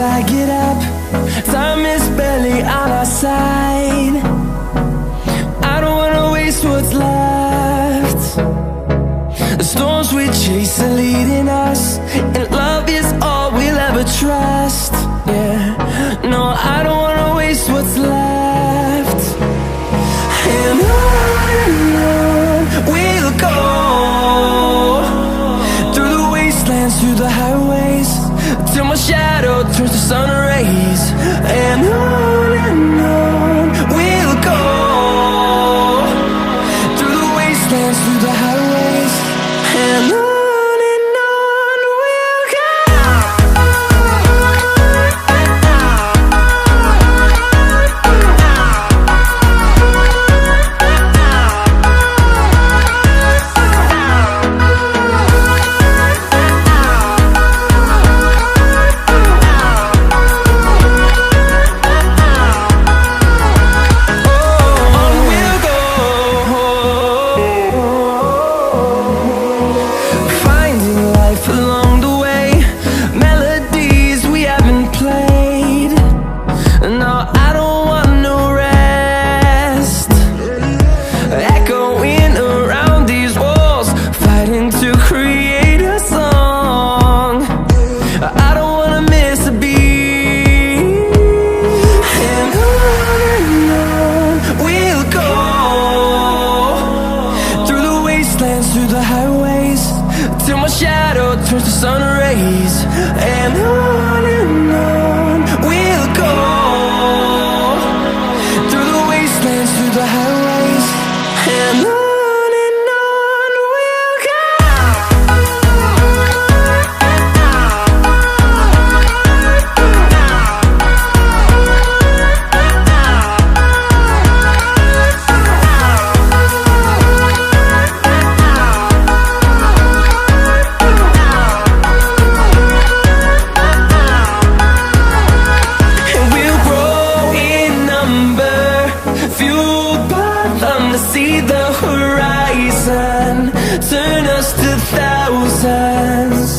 I get up. Time is barely on our side. I don't wanna waste what's left. The storms we chase are leading us, and love is all we'll ever trust. Yeah, no, I don't wanna waste what's left. And on we'll go, through the wastelands, through the highways, till my shadow turns to sun rays. And on we'll go, through the wastelands, through the highways, and on we'll go. Through the highways, till my shadow turns to sun rays. And on we'll go, through the wastelands, through the highways, and on we'll go. See the horizon turn us to thousands,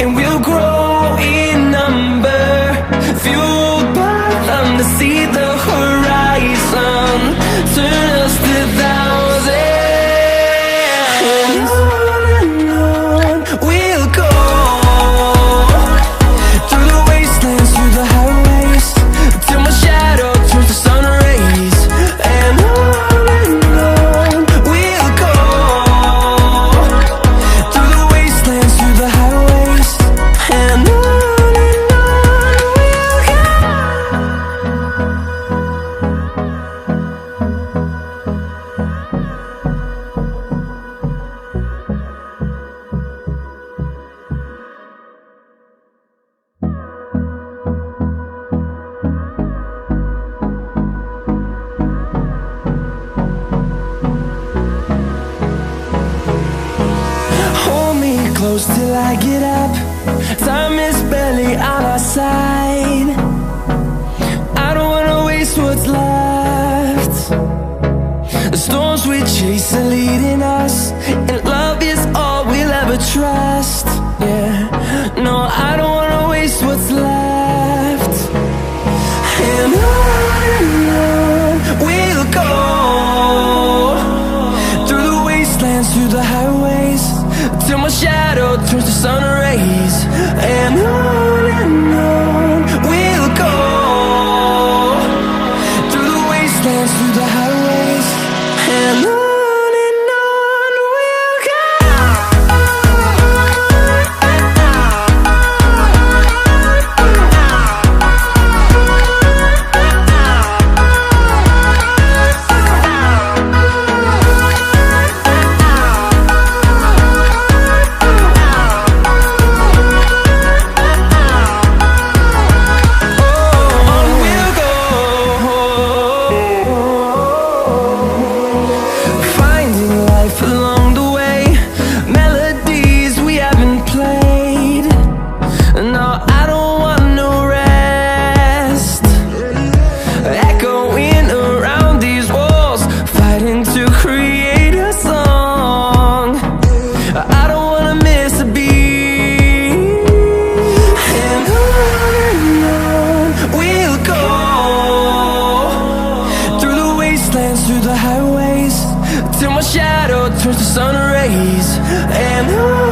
and we'll grow in number, fueled by them. To see the horizon turn us to thousands, and on we'll go, through the wastelands, through the highways, till my shadow turns to sun rays. And close till I get up. Time is barely on our side. I don't wanna waste what's left. The storms we chase are leading us, and love is all we'll ever trust. Yeah, no, I don't wanna waste what's left. And on we'll go, through the wastelands, through the highways, till my shadow turns to sun rays. And on we'll go, through the wastelands, through the highways, and on we'll go. I don't wanna miss a beat. And on my shadow turns to sun rays. And